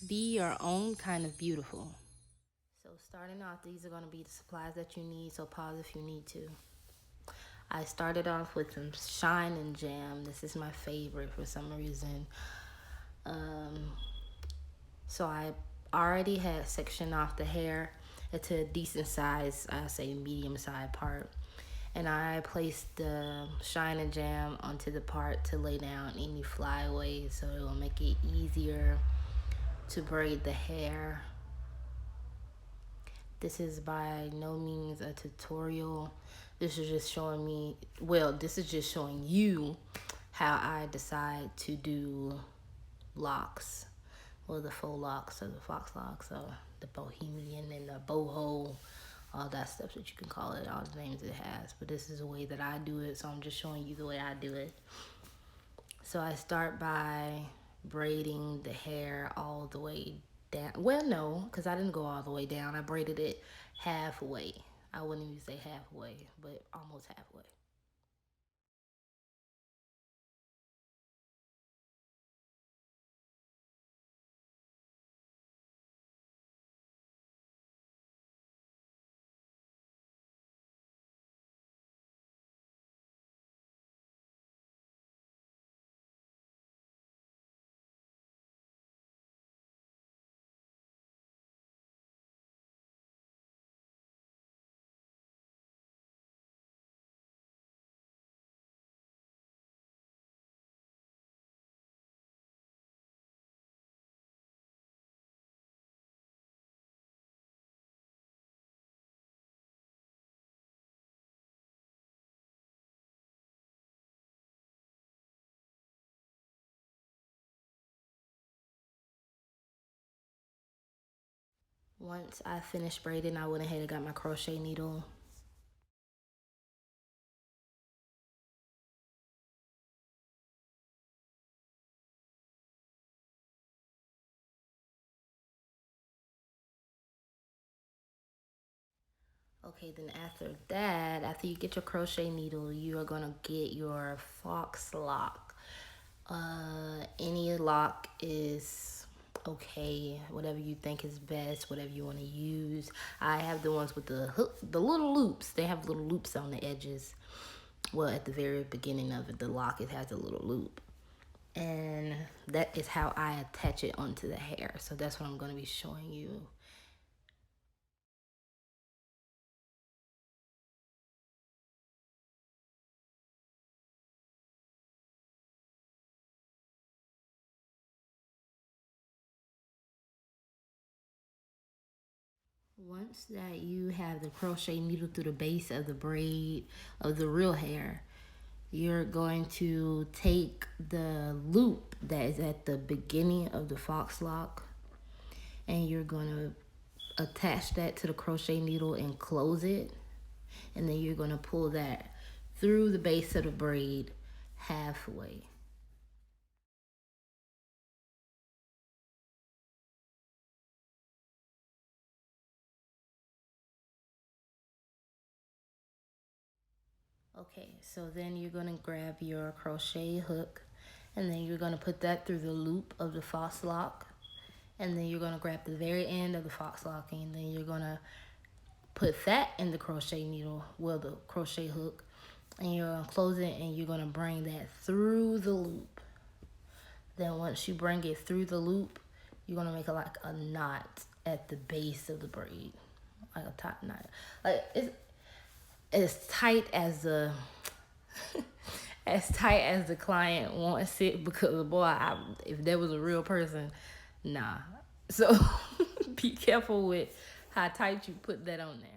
Be your own kind of beautiful. So starting off, these are going to be the supplies that you need, so pause if you need to. I started off with some Shine and Jam. This is my favorite for some reason. So I already had sectioned off the hair into a decent size, I say medium size part. And I placed the Shine and Jam onto the part to lay down any flyaways, so it will make it easier to braid the hair. This is by no means a tutorial. This is just showing me, well, this is just showing you how I decide to do locks. Well, the faux locks or the fox locks or the bohemian and the boho, all that stuff that you can call it, all the names it has. But this is the way that I do it, so I'm just showing you the way I do it. So I start by braiding the hair all the way down. Well, no, because I didn't go all the way down. I braided it halfway. I wouldn't even say halfway, but almost halfway. Once I finished braiding, I went ahead and got my crochet needle. Okay, then after that, after you get your crochet needle, you are gonna get your fox lock. Any lock is okay, whatever you think is best, whatever you want to use. I have the ones with the hook, the little loops. They have little loops on the edges. Well, at the very beginning of it, the lock, it has a little loop. And that is how I attach it onto the hair. So that's what I'm going to be showing you. Once that you have the crochet needle through the base of the braid of the real hair, you're going to take the loop that is at the beginning of the fox lock and you're going to attach that to the crochet needle and close it. And then you're going to pull that through the base of the braid halfway. Okay, so then you're going to grab your crochet hook and then you're going to put that through the loop of the fox lock. And then you're going to grab the very end of the fox lock and then you're going to put that in the crochet needle, well, the crochet hook, and you're going to close it and you're going to bring that through the loop. Then once you bring it through the loop, you're going to make like a knot at the base of the braid, like a top knot. Like it's as tight as the as tight as the client wants it, because boy, if there was a real person, nah. So be careful with how tight you put that on there.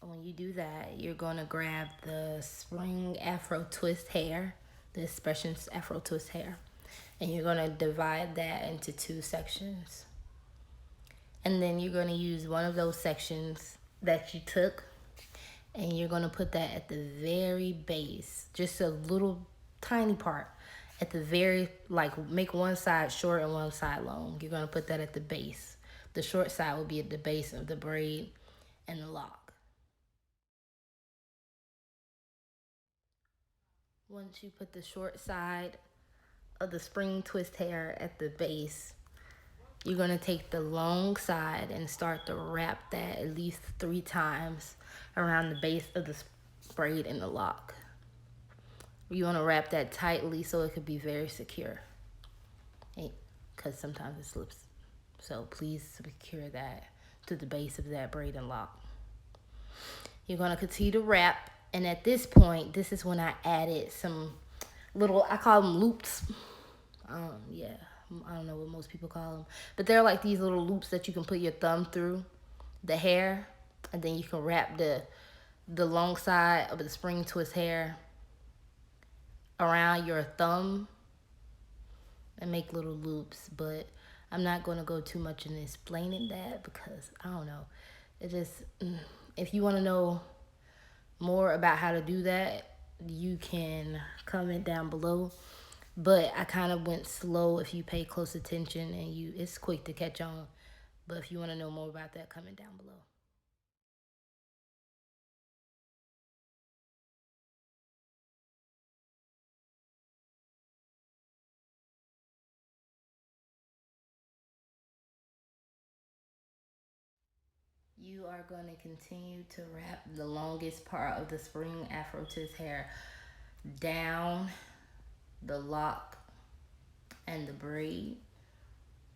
When you do that, you're going to grab the spring Afro twist hair, the expressions Afro twist hair, and you're going to divide that into two sections. And then you're going to use one of those sections that you took And you're going to put that at the very base, just a little tiny part at the very, like, make one side short and one side long. You're going to put that at the base. The short side will be at the base of the braid and the lock. Once you put the short side of the spring twist hair at the base, you're going to take the long side and start to wrap that at least 3 times around the base of the braid and the lock. You want to wrap that tightly so it could be very secure, because sometimes it slips. So please secure that to the base of that braid and lock. You're going to continue to wrap, and at this point, this is when I added some little, I call them loops. Yeah, I don't know what most people call them, but they're like these little loops that you can put your thumb through the hair, and then you can wrap the long side of the spring twist hair around your thumb and make little loops. But I'm not going to go too much in explaining that, because I don't know, it just, if you want to know more about how to do that, you can comment down below. But I kind of went slow. If you pay close attention, and it's quick to catch on. But if you want to know more about that, comment down below. You are going to continue to wrap the longest part of the spring Afro twist hair down the lock and the braid,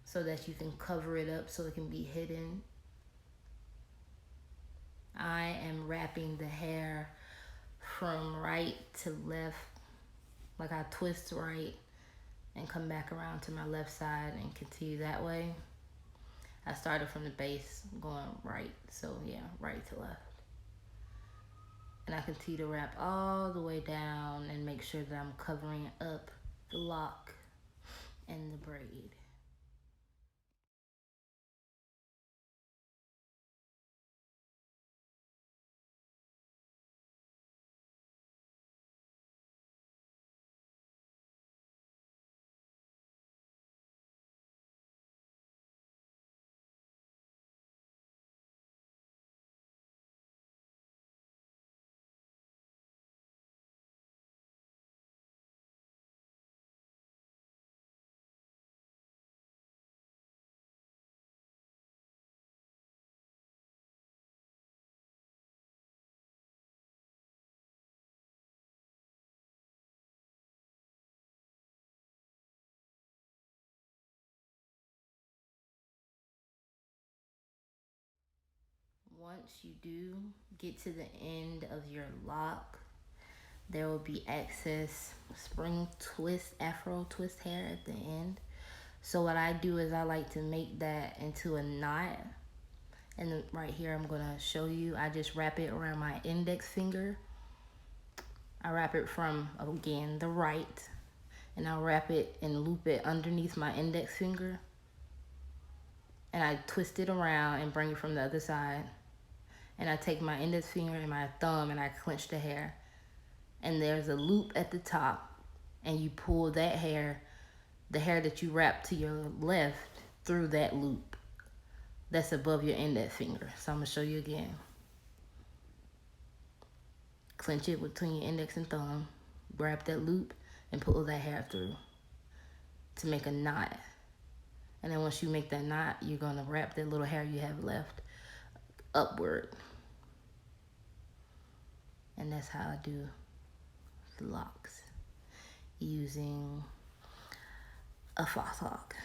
so that you can cover it up so it can be hidden. I am wrapping the hair from right to left, like I twist right and come back around to my left side and continue that way. I started from the base going right, so yeah, right to left. And I continue to wrap all the way down and make sure that I'm covering up the lock and the braid. Once you do get to the end of your lock, there will be excess spring twist, Afro twist hair at the end. So what I do is I like to make that into a knot. And right here I'm gonna show you, I just wrap it around my index finger. I wrap it from, again, the right, and I'll wrap it and loop it underneath my index finger. And I twist it around and bring it from the other side. And I take my index finger and my thumb and I clench the hair. And there's a loop at the top, and you pull that hair, the hair that you wrap to your left, through that loop that's above your index finger. So I'm gonna show you again. Clench it between your index and thumb, grab that loop and pull that hair through to make a knot. And then once you make that knot, you're gonna wrap that little hair you have left upward. And that's how I do the locks using a faux lock.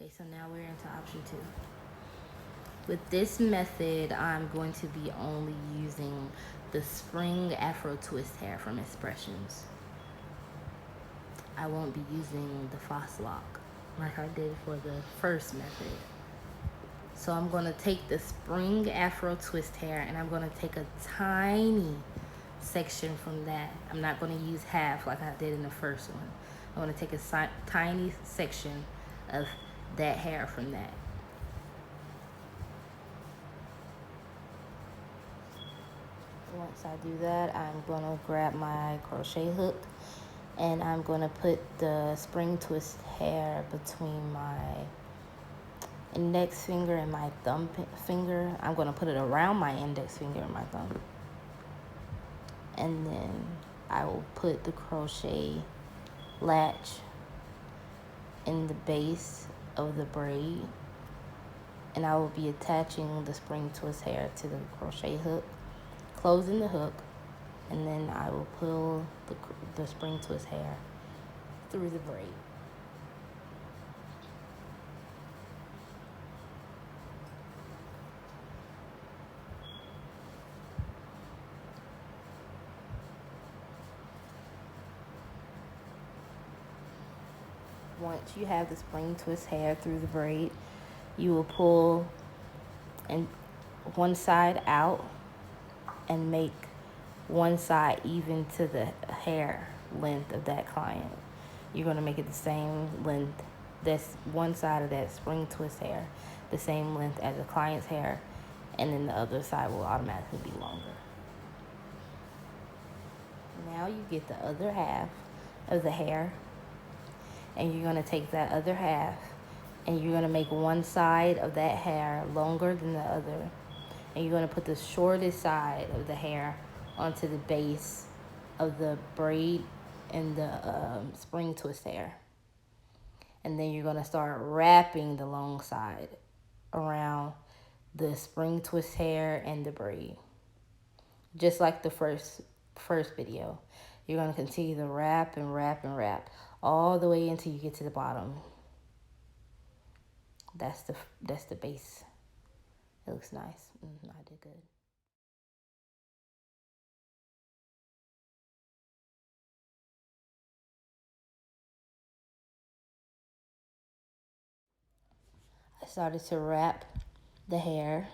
Okay, so now we're into option 2. With this method, I'm going to be only using the spring Afro twist hair from X-pressions. I won't be using the faux lock like I did for the first method. So I'm going to take the spring Afro twist hair and I'm going to take a tiny section from that. I'm not going to use half like I did in the first one. I'm going to take a tiny section of that hair from that. Once I do that, I'm going to grab my crochet hook and I'm going to put the spring twist hair between my index finger and my thumb finger. I'm going to put it around my index finger and my thumb. And then I will put the crochet latch in the base of the braid. And I will be attaching the spring twist hair to the crochet hook, closing the hook, and then I will pull the spring twist hair through the braid. Once you have the spring twist hair through the braid, you will pull one side out and make one side even to the hair length of that client. You're going to make it the same length. That's one side of that spring twist hair, the same length as the client's hair, and then the other side will automatically be longer. Now you get the other half of the hair, and you're going to take that other half and you're going to make one side of that hair longer than the other, and you're going to put the shortest side of the hair onto the base of the braid and the spring twist hair. And then you're going to start wrapping the long side around the spring twist hair and the braid. Just like the first video. You're going to continue to wrap and wrap and wrap all the way until you get to the bottom. That's the base. It looks nice. I did good. I started to wrap the hair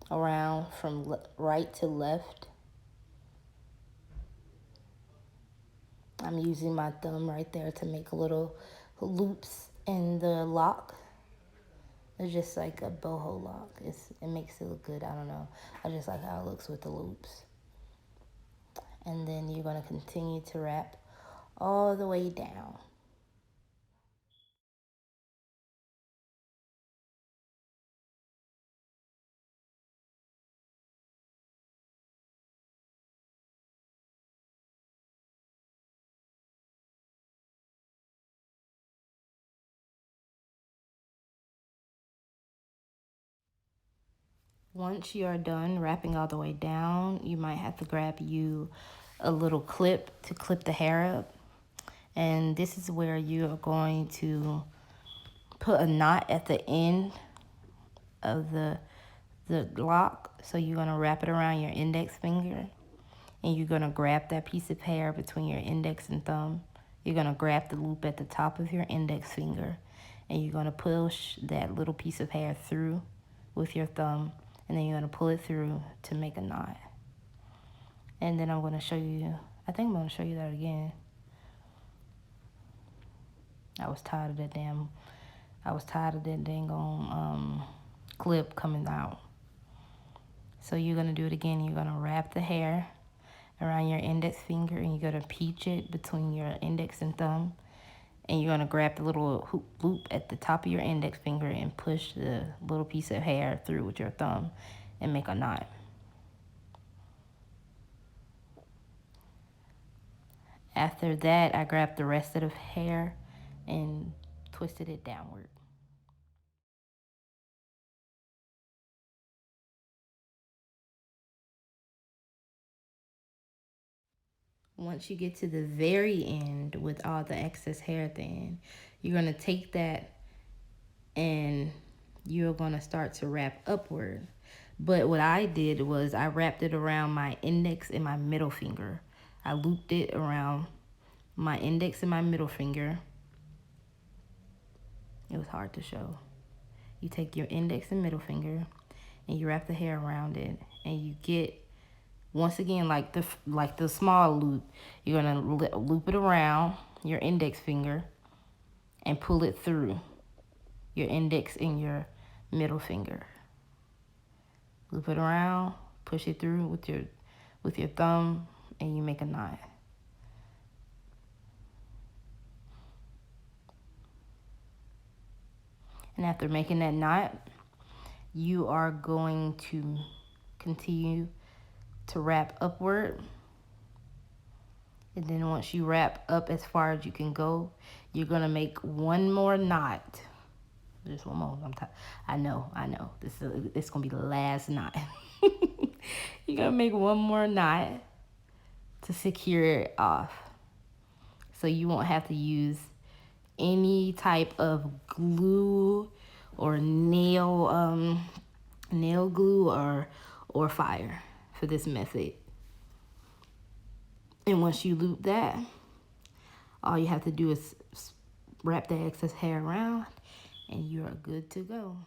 around from right to left. I'm using my thumb right there to make little loops in the lock. It's just like a boho lock. It makes it look good. I don't know. I just like how it looks with the loops. And then you're going to continue to wrap all the way down. Once you are done wrapping all the way down, you might have to grab you a little clip to clip the hair up. And this is where you are going to put a knot at the end of the lock. So you're going to wrap it around your index finger. And you're going to grab that piece of hair between your index and thumb. You're going to grab the loop at the top of your index finger. And you're going to push that little piece of hair through with your thumb. And then you're going to pull it through to make a knot. And then I'm going to show you, I think I'm going to show you that again. I was tired of that dang clip coming out. So you're going to do it again. You're going to wrap the hair around your index finger and you're going to peach it between your index and thumb. And you're going to grab the little hoop loop at the top of your index finger and push the little piece of hair through with your thumb and make a knot. After that, I grabbed the rest of the hair and twisted it downward. Once you get to the very end with all the excess hair at the end, you're going to take that and you're going to start to wrap upward. But what I did was I wrapped it around my index and my middle finger. I looped it around my index and my middle finger. It was hard to show. You take your index and middle finger and you wrap the hair around it, and you get, once again, like the small loop, you're gonna loop it around your index finger and pull it through your index and your middle finger. Loop it around, push it through with your thumb, and you make a knot. And after making that knot, you are going to continue to wrap upward. And then once you wrap up as far as you can go, you're gonna make one more knot. Just one more. I know. It's gonna be the last knot. You're gonna make one more knot to secure it off, so you won't have to use any type of glue or nail glue or fire for this method. And once you loop that, all you have to do is wrap the excess hair around, and you are good to go.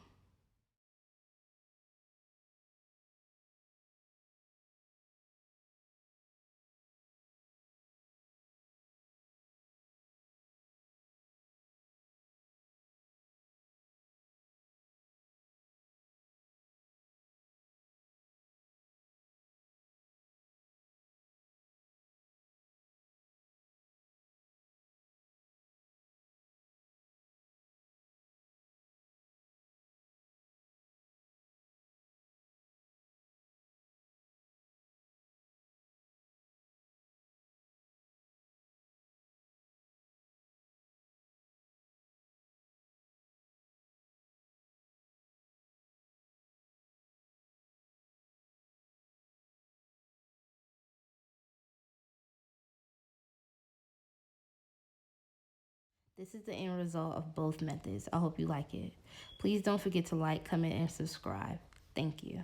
This is the end result of both methods. I hope you like it. Please don't forget to like, comment, and subscribe. Thank you.